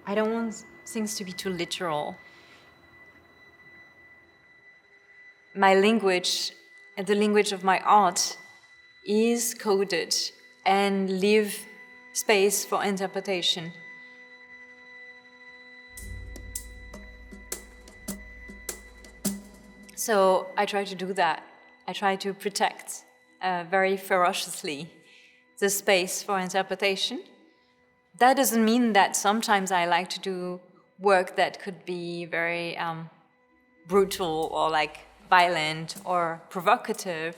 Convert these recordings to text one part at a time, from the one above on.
I don't want things to be too literal. My language, and the language of my art, is coded and leave space for interpretation. So I try to do that. I try to protect very ferociously the space for interpretation. That doesn't mean that sometimes I like to do work that could be very brutal or like violent or provocative.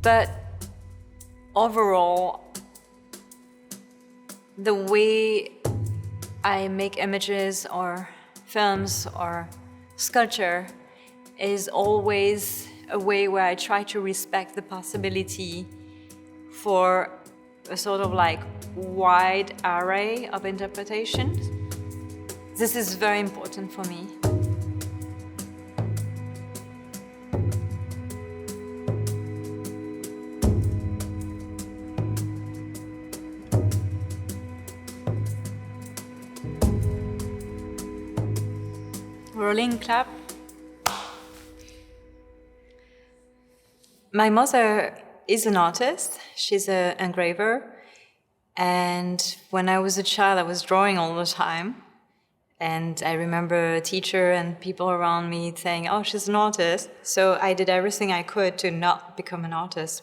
But overall, the way I make images or films or sculpture is always a way where I try to respect the possibility for a sort of like wide array of interpretations. This is very important for me. Rolling clap. My mother is an artist. She's an engraver. And when I was a child, I was drawing all the time. And I remember a teacher and people around me saying, oh, she's an artist. So I did everything I could to not become an artist.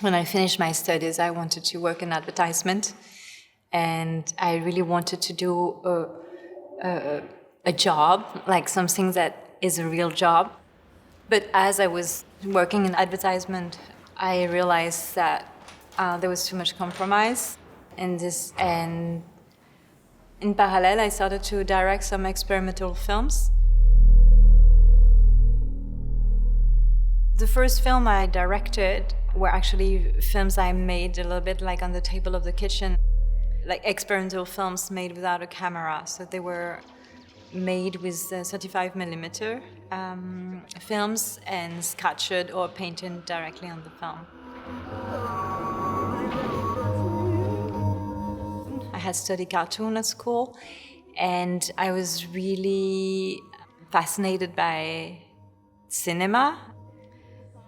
When I finished my studies, I wanted to work in advertisement. And I really wanted to do a job, like something that is a real job. But as I was working in advertisement, I realized that there was too much compromise in this. And in parallel, I started to direct some experimental films. The first film I directed were actually films I made a little bit like on the table of the kitchen, like experimental films made without a camera. So they were made with 35mm films and sketched or painted directly on the film. I had studied cartoon at school, and I was really fascinated by cinema.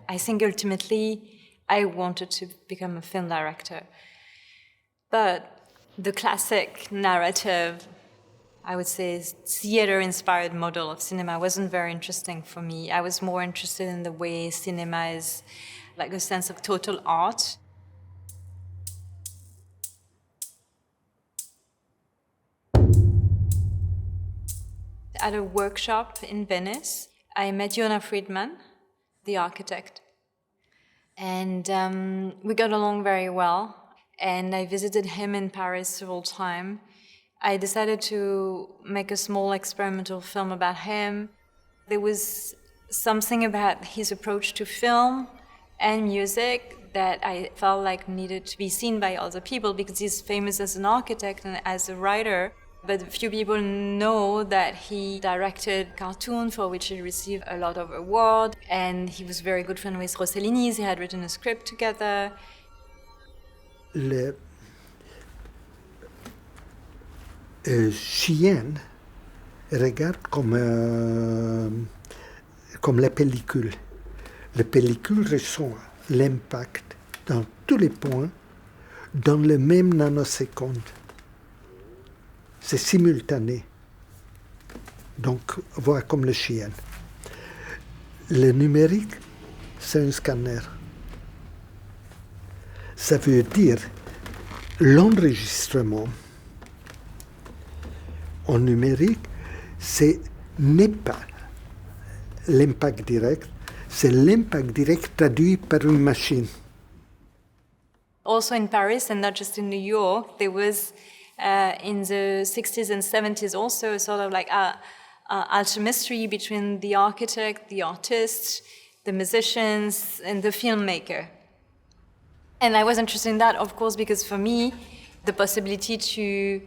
I think ultimately I wanted to become a film director. But the classic narrative, I would say, theater-inspired model of cinema wasn't very interesting for me. I was more interested in the way cinema is like a sense of total art. At a workshop in Venice, I met Jonas Friedman, the architect. And we got along very well. And I visited him in Paris several times. I decided to make a small experimental film about him. There was something about his approach to film and music that I felt like needed to be seen by other people, because he's famous as an architect and as a writer. But few people know that he directed cartoons for which he received a lot of awards. And he was very good friend with Rossellini. They had written a script together. Le chien regarde comme la pellicule. La pellicule ressent l'impact dans tous les points dans le même nanoseconde. C'est simultané. Donc, voilà comme le chien. Le numérique, c'est un scanner. Ça veut dire l'enregistrement en numérique, ce n'est pas l'impact direct, c'est l'impact direct traduit par une machine. Also in Paris, and not just in New York, there was in the 60s and 70s also sort of like alchemy between the architect, the artist, the musicians, and the filmmaker. And I was interested in that, of course, because for me, the possibility to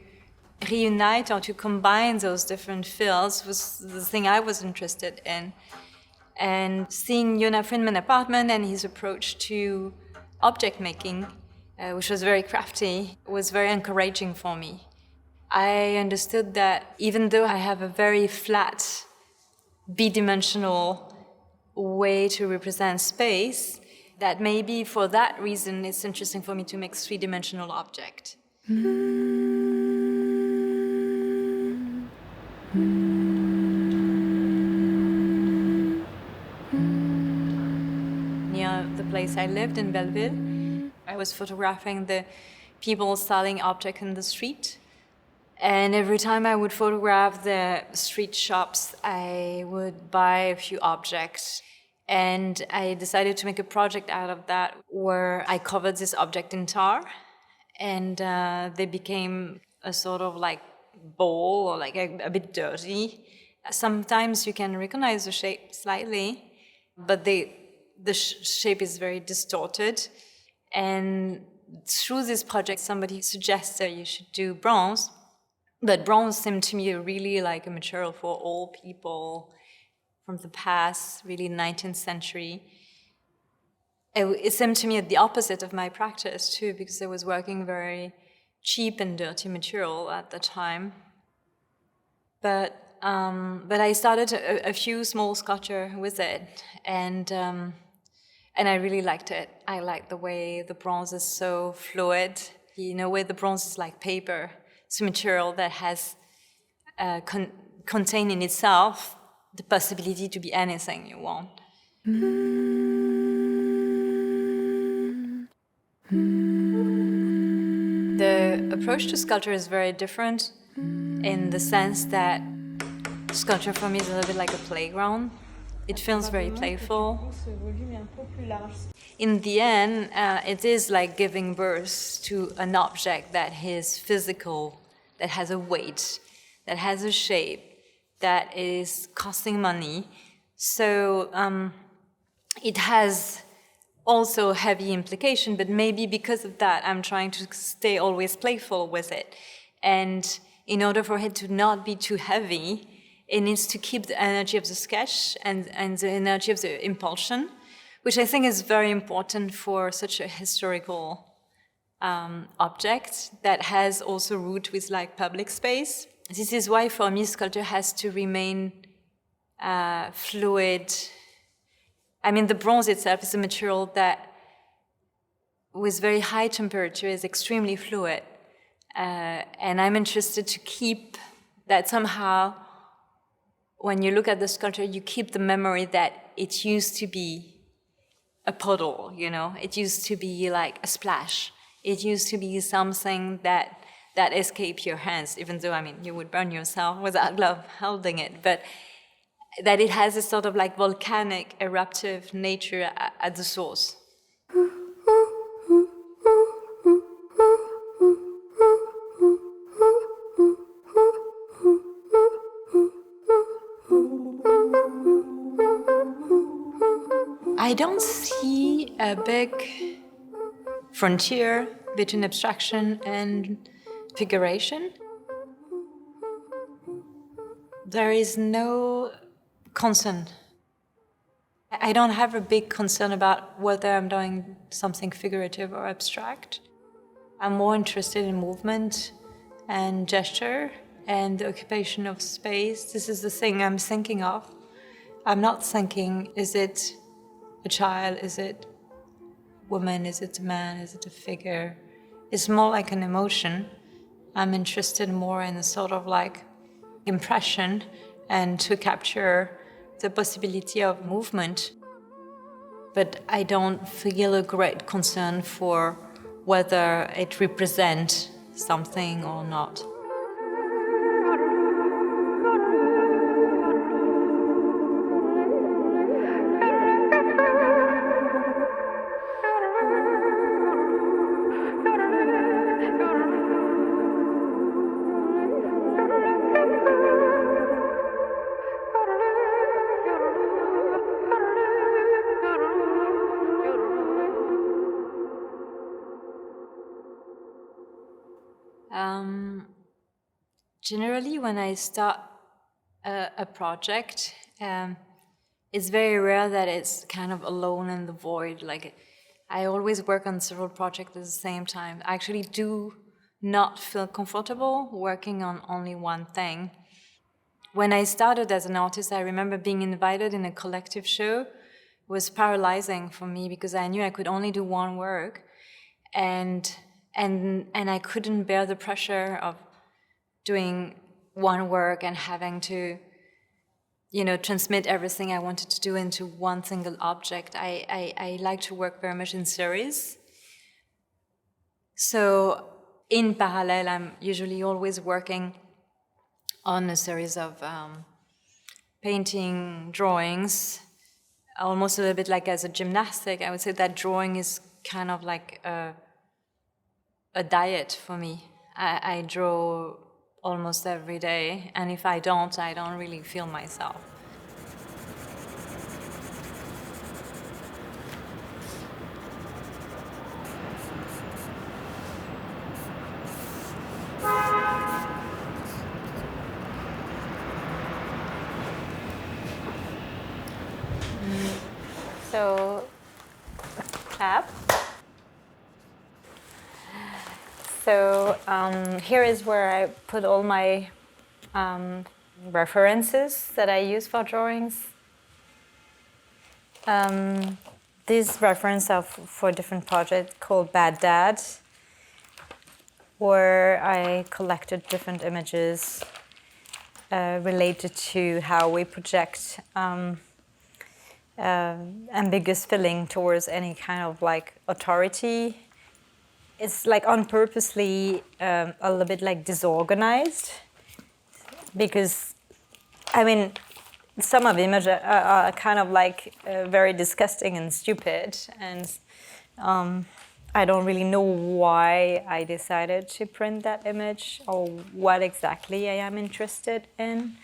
reunite or to combine those different fields was the thing I was interested in. And seeing Jonas Friedman's apartment and his approach to object making, which was very crafty, was very encouraging for me. I understood that even though I have a very flat, bidimensional way to represent space, that maybe for that reason it's interesting for me to make three-dimensional object. Near the place I lived in Belleville, I was photographing the people selling objects in the street. And every time I would photograph the street shops, I would buy a few objects. And I decided to make a project out of that where I covered this object in tar. And they became a sort of like bowl or like a bit dirty. Sometimes you can recognize the shape slightly, but the shape is very distorted. And through this project, somebody suggested you should do bronze. But bronze seemed to me really like a material for all people from the past, really 19th century. It seemed to me the opposite of my practice too, because I was working very cheap and dirty material at the time. But I started a few small sculptures with it, and I really liked it. I liked the way the bronze is so fluid. In a way, the bronze is like paper. It's a material that has contained in itself the possibility to be anything you want. The approach to sculpture is very different in the sense that sculpture for me is a little bit like a playground. It feels very playful. In the end, it is like giving birth to an object that is physical, that has a weight, that has a shape, that is costing money. So it has also heavy implication, but maybe because of that, I'm trying to stay always playful with it. And in order for it to not be too heavy, it needs to keep the energy of the sketch and the energy of the impulsion, which I think is very important for such a historical object that has also root with like public space. This is why for me sculpture has to remain fluid. I mean, the bronze itself is a material that with very high temperature is extremely fluid. And I'm interested to keep that somehow. When you look at the sculpture, you keep the memory that it used to be a puddle, you know? It used to be like a splash. It used to be something that escaped your hands, even though, I mean, you would burn yourself without glove holding it, but that it has a sort of like volcanic, eruptive nature at the source. I don't see a big frontier between abstraction and figuration. There is no concern. I don't have a big concern about whether I'm doing something figurative or abstract. I'm more interested in movement and gesture and the occupation of space. This is the thing I'm thinking of. I'm not thinking, is it a child, is it a woman, is it a man, is it a figure? It's more like an emotion. I'm interested more in a sort of like impression and to capture the possibility of movement. But I don't feel a great concern for whether it represents something or not. Generally, when I start a project, it's very rare that it's kind of alone in the void. Like, I always work on several projects at the same time. I actually do not feel comfortable working on only one thing. When I started as an artist, I remember being invited in a collective show. It was paralyzing for me because I knew I could only do one work, and I couldn't bear the pressure of doing one work and having to, transmit everything I wanted to do into one single object. I like to work very much in series. So in parallel, I'm usually always working on a series of painting, drawings, almost a little bit like as a gymnastic. I would say that drawing is kind of like a diet for me. I draw almost every day, and if I don't really feel myself. So, clap. So here is where I put all my references that I use for drawings. These references are for a different project called Bad Dad, where I collected different images related to how we project ambiguous feeling towards any kind of like authority. It's like on purposely a little bit like disorganized, because I mean some of the images are kind of like very disgusting and stupid, and I don't really know why I decided to print that image or what exactly I am interested in.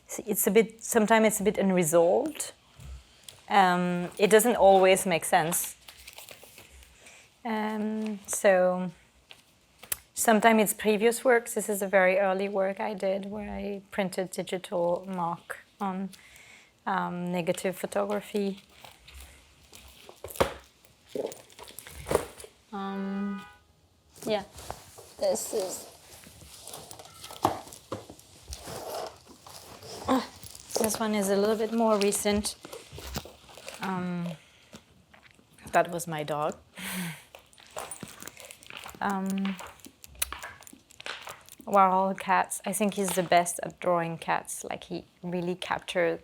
Sometimes it's a bit unresolved. It doesn't always make sense. So sometimes it's previous works. This is a very early work I did where I printed digital mark on negative photography. Yeah, this is. This one is a little bit more recent. That was my dog. Warhol cats. I think he's the best at drawing cats. Like he really captured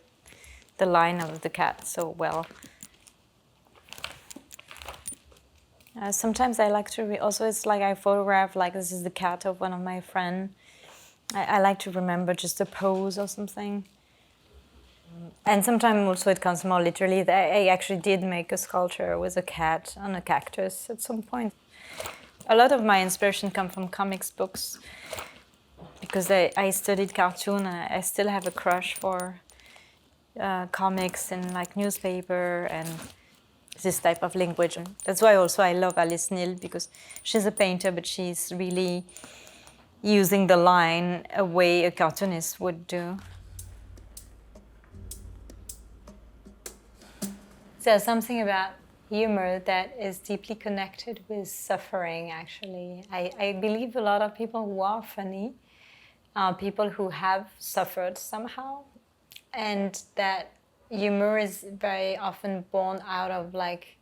the line of the cat so well. Sometimes I like to also it's like I photograph like this is the cat of one of my friends. I like to remember just a pose or something. And sometimes also it comes more literally. I actually did make a sculpture with a cat on a cactus at some point. A lot of my inspiration come from comics books because I studied cartoon and I still have a crush for comics and like newspaper and this type of language. That's why also I love Alice Neal because she's a painter, but she's really using the line a way a cartoonist would do. There's something about humor that is deeply connected with suffering, actually. I believe a lot of people who are funny are people who have suffered somehow, and that humor is very often born out of like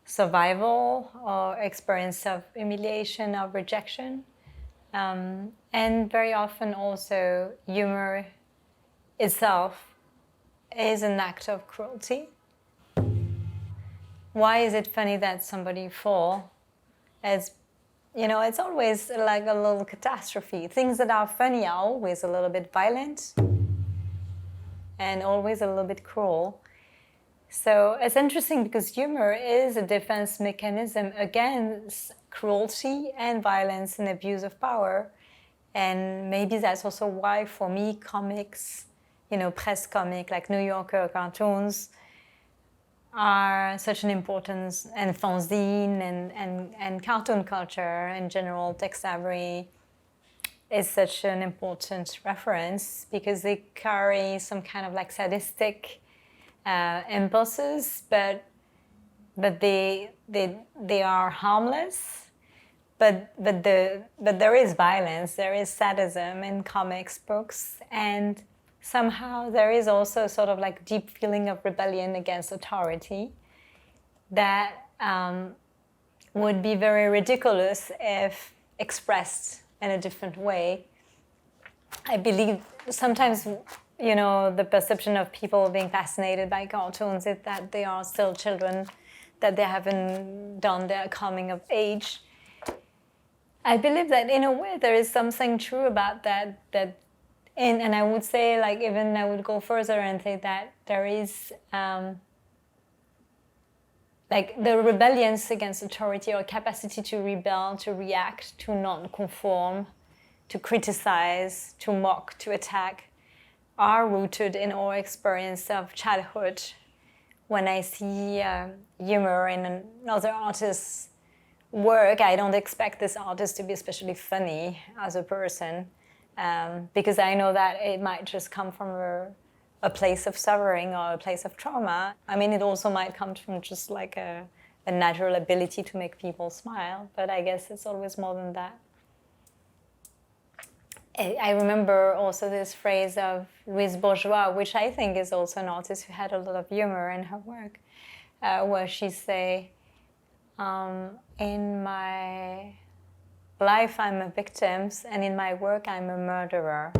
survival or experience of humiliation or rejection. And very often also humor itself is an act of cruelty. Why is it funny that somebody falls? It's always like a little catastrophe. Things that are funny are always a little bit violent and always a little bit cruel. So it's interesting because humor is a defense mechanism against cruelty and violence and abuse of power. And maybe that's also why, for me, comics, press comic, like New Yorker cartoons, are such an importance, and fanzine and cartoon culture in general, text library is such an important reference because they carry some kind of like sadistic impulses, but they are harmless, but there is violence, there is sadism in comics books, and somehow there is also sort of like deep feeling of rebellion against authority that would be very ridiculous if expressed in a different way. I believe sometimes, the perception of people being fascinated by cartoons is that they are still children, that they haven't done their coming of age. I believe that in a way there is something true about that, and I would say, like, even I would go further and say that there is like the rebellions against authority, or capacity to rebel, to react, to non-conform, to criticize, to mock, to attack, are rooted in our experience of childhood. When I see humor in another artist's work, I don't expect this artist to be especially funny as a person, because I know that it might just come from a place of suffering or a place of trauma. I mean, it also might come from just like a natural ability to make people smile, but I guess it's always more than that. I remember also this phrase of Louise Bourgeois, which I think is also an artist who had a lot of humor in her work, where she say, in my life I'm a victim, and in my work I'm a murderer.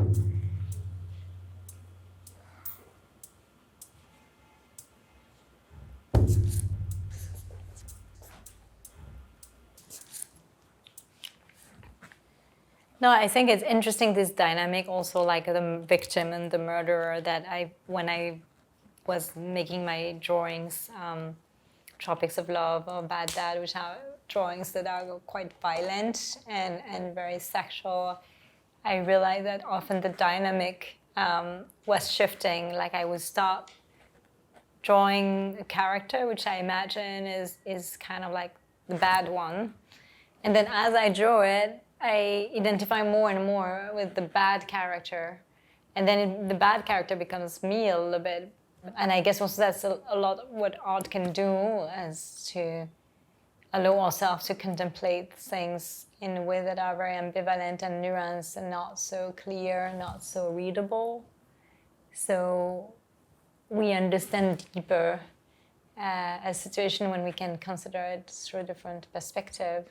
No, I think it's interesting, this dynamic also, like the victim and the murderer, that when I was making my drawings, Tropics of Love or Bad Dad, which are drawings that are quite violent and very sexual, I realized that often the dynamic was shifting. Like I would start drawing a character, which I imagine is kind of like the bad one. And then as I draw it, I identify more and more with the bad character. And then the bad character becomes me a little bit. And I guess also that's a lot what art can do, is to allow ourselves to contemplate things in a way that are very ambivalent and nuanced and not so clear, not so readable. So we understand deeper a situation when we can consider it through a different perspective.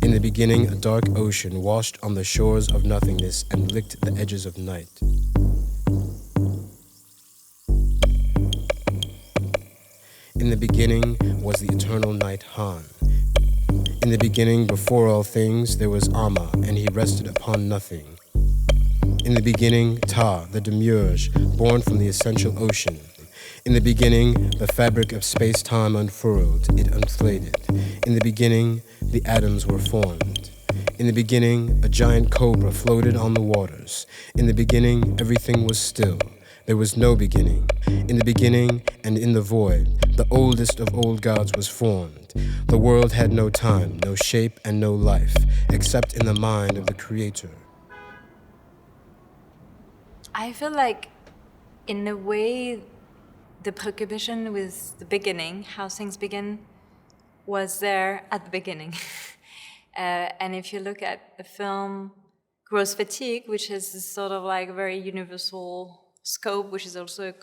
In the beginning, a dark ocean washed on the shores of nothingness and licked the edges of night. In the beginning was the eternal night Han. In the beginning, before all things, there was Amma, and he rested upon nothing. In the beginning, Ta, the demiurge, born from the essential ocean. In the beginning, the fabric of space-time unfurled, it unflated. In the beginning, the atoms were formed. In the beginning, a giant cobra floated on the waters. In the beginning, everything was still. There was no beginning. In the beginning and in the void, the oldest of old gods was formed. The world had no time, no shape, and no life, except in the mind of the Creator. I feel like, in a way, the preoccupation with the beginning, how things begin, was there at the beginning. And if you look at the film Gross Fatigue, which has this sort of like very universal scope, which is also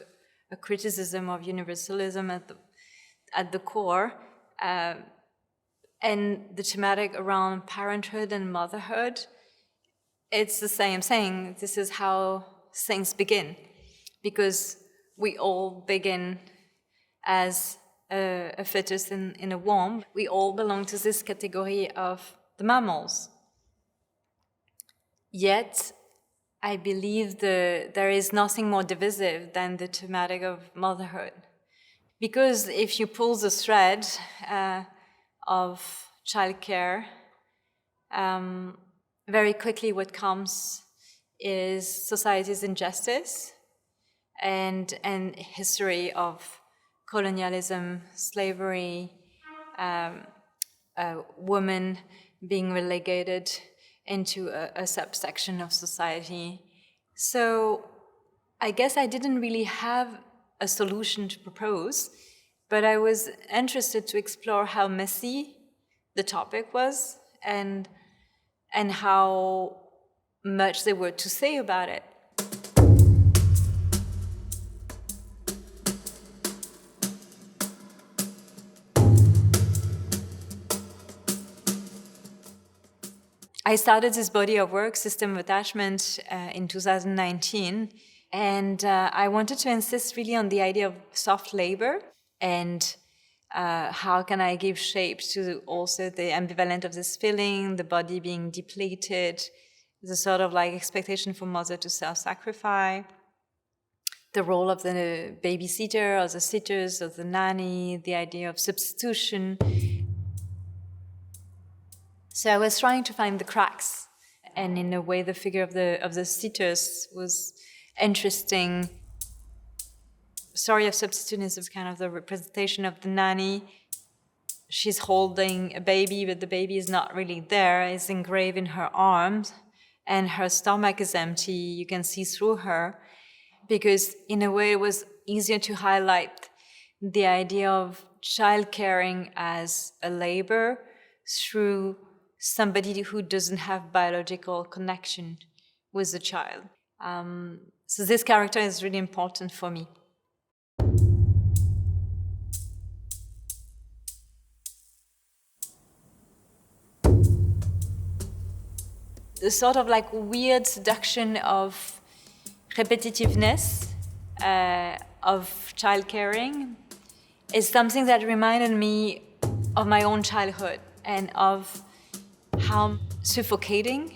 a criticism of universalism at the core, and the thematic around parenthood and motherhood, it's the same thing. This is how things begin, because we all begin as a fetus in a womb. We all belong to this category of the mammals. Yet, I believe there is nothing more divisive than the thematic of motherhood. Because if you pull the thread of childcare, very quickly what comes is society's injustice and history of colonialism, slavery, women being relegated into a subsection of society. So I guess I didn't really have a solution to propose, but I was interested to explore how messy the topic was and how much there were to say about it. I started this body of work, System of Attachment, in 2019, and I wanted to insist really on the idea of soft labor and how can I give shape to also the ambivalence of this feeling, the body being depleted, the sort of like expectation for mother to self-sacrifice, the role of the babysitter or the sitters or the nanny, the idea of substitution. So I was trying to find the cracks, and in a way the figure of the sitters was interesting. Story of substitution is kind of the representation of the nanny. She's holding a baby, but the baby is not really there. It's engraved in her arms, and her stomach is empty. You can see through her, because in a way it was easier to highlight the idea of child caring as a labor through somebody who doesn't have biological connection with the child. So this character is really important for me. The sort of like weird seduction of repetitiveness of child caring is something that reminded me of my own childhood and of how suffocating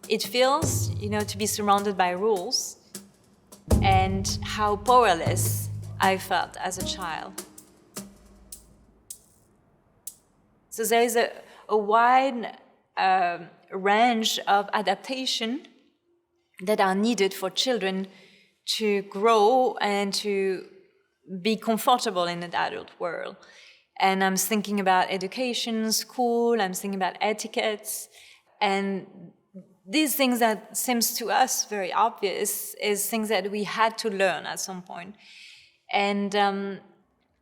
it feels, to be surrounded by rules, and how powerless I felt as a child. So there is a wide range of adaptation that are needed for children to grow and to be comfortable in an adult world. And I'm thinking about education, school, I'm thinking about etiquettes, and these things that seems to us very obvious is things that we had to learn at some point. And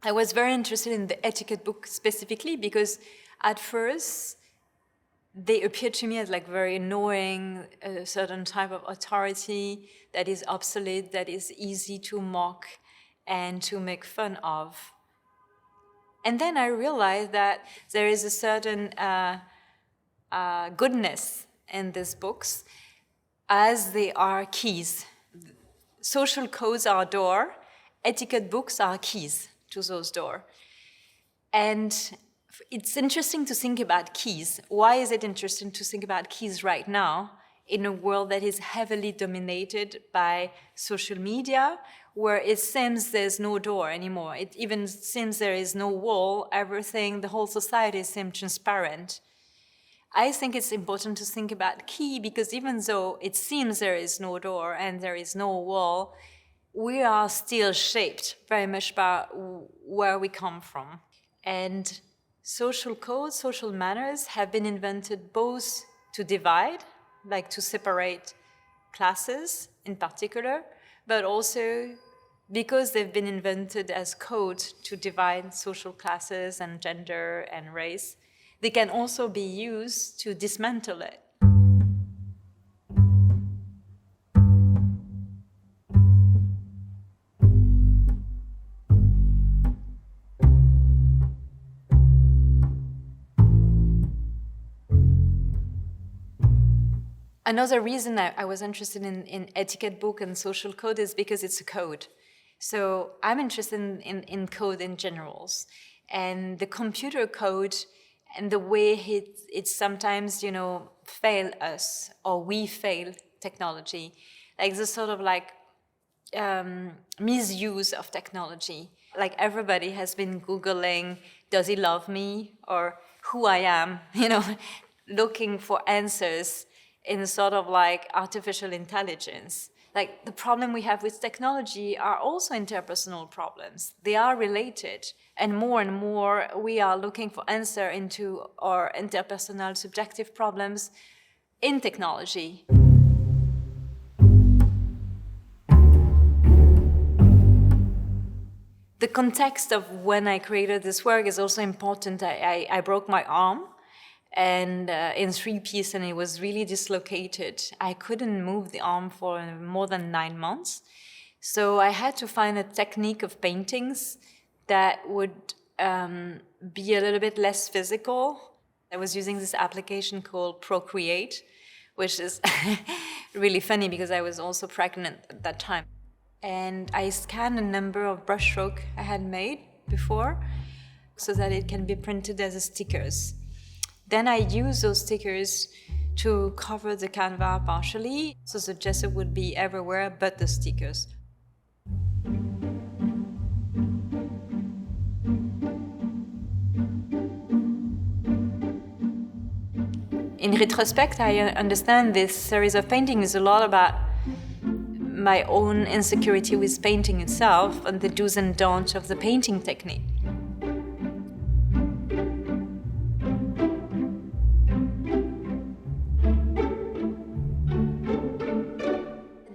I was very interested in the etiquette book specifically because at first they appeared to me as like very annoying, a certain type of authority that is obsolete, that is easy to mock and to make fun of. And then I realized that there is a certain goodness in these books, as they are keys. Social codes are a door, etiquette books are keys to those doors. And it's interesting to think about keys. Why is it interesting to think about keys right now in a world that is heavily dominated by social media, where it seems there's no door anymore? It even seems there is no wall. Everything, the whole society seems transparent. I think it's important to think about key because even though it seems there is no door and there is no wall, we are still shaped very much by where we come from. And social codes, social manners have been invented both to divide, like to separate classes in particular, but also because they've been invented as codes to divide social classes and gender and race, they can also be used to dismantle it. Another reason I was interested in etiquette book and social code is because it's a code. So I'm interested in code in generals. And the computer code and the way it sometimes, fail us, or we fail technology. Like the sort of like misuse of technology. Like everybody has been Googling, does he love me? Or who I am, looking for answers in sort of like artificial intelligence. Like the problem we have with technology are also interpersonal problems. They are related, and more we are looking for answer into our interpersonal subjective problems in technology. The context of when I created this work is also important. I broke my arm and in 3 pieces, and it was really dislocated. I couldn't move the arm for more than 9 months. So I had to find a technique of paintings that would be a little bit less physical. I was using this application called Procreate, which is really funny because I was also pregnant at that time. And I scanned a number of brushstrokes I had made before so that it can be printed as stickers. Then I use those stickers to cover the canvas partially, so the gesso would be everywhere but the stickers. In retrospect, I understand this series of paintings is a lot about my own insecurity with painting itself and the do's and don'ts of the painting technique.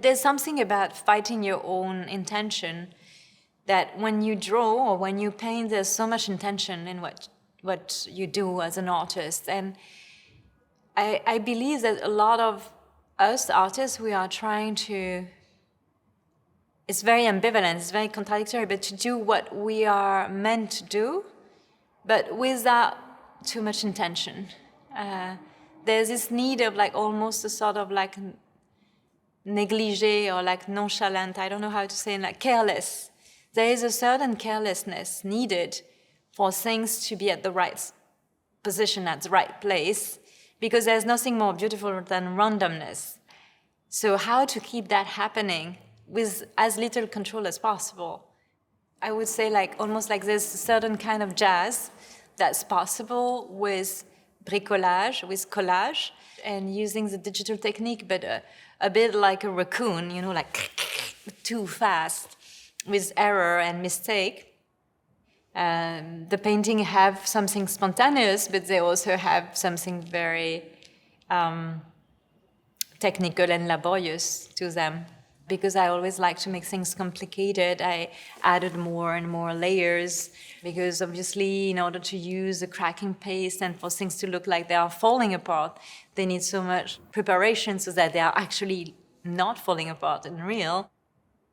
There's something about fighting your own intention that when you draw or when you paint, there's so much intention in what you do as an artist. And I believe that a lot of us artists, we are trying to, it's very ambivalent, it's very contradictory, but to do what we are meant to do, but without too much intention. There's this need of like almost a sort of like negligé or like nonchalant, I don't know how to say it, like careless. There is a certain carelessness needed for things to be at the right position, at the right place, because there's nothing more beautiful than randomness. So how to keep that happening with as little control as possible? I would say like almost like there's a certain kind of jazz that's possible with bricolage, with collage, and using the digital technique, but a bit like a raccoon, you know, like too fast, with error and mistake. The painting have something spontaneous, but they also have something very technical and laborious to them. Because I always like to make things complicated, I added more and more layers, because obviously in order to use a cracking paste and for things to look like they are falling apart, they need so much preparation so that they are actually not falling apart in real.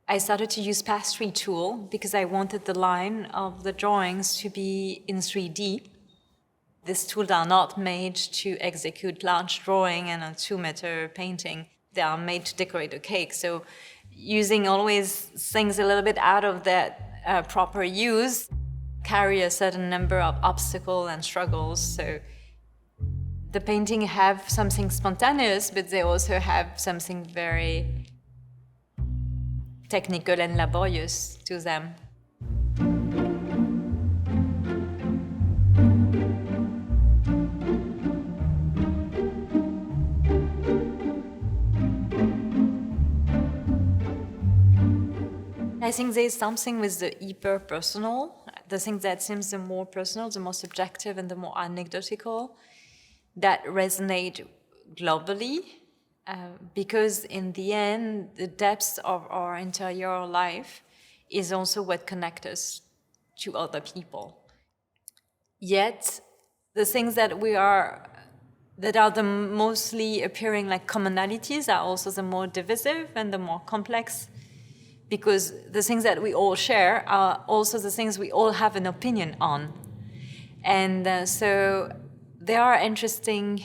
I started to use Pass-3 tool because I wanted the line of the drawings to be in 3D. These tools are not made to execute large drawing and a 2-meter painting. They are made to decorate a cake. So using always things a little bit out of that proper use carry a certain number of obstacles and struggles. So the painting have something spontaneous, but they also have something very technical and laborious to them. I think there's something with the hyper-personal, the thing that seems the more personal, the more subjective, and the more anecdotal, that resonate globally. Because in the end, the depths of our interior life is also what connects us to other people. Yet, the things that are the mostly appearing like commonalities are also the more divisive and the more complex, because the things that we all share are also the things we all have an opinion on. And so there are interesting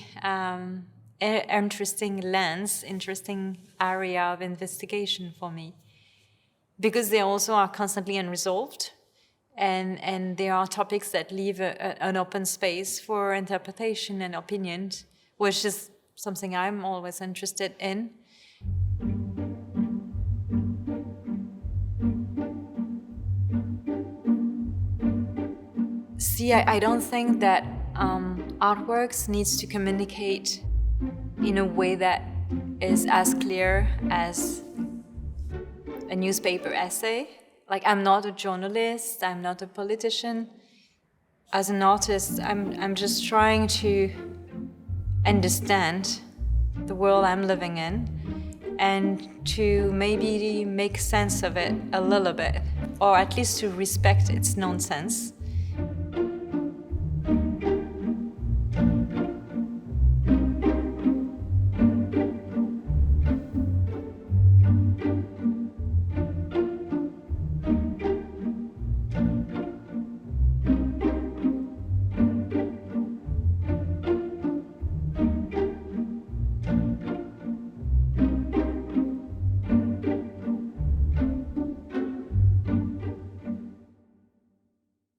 lens, interesting area of investigation for me, because they also are constantly unresolved, and there are topics that leave an open space for interpretation and opinion, which is something I'm always interested in. See, I don't think that artworks needs to communicate in a way that is as clear as a newspaper essay. Like, I'm not a journalist, I'm not a politician. As an artist, I'm just trying to understand the world I'm living in and to maybe make sense of it a little bit, or at least to respect its nonsense.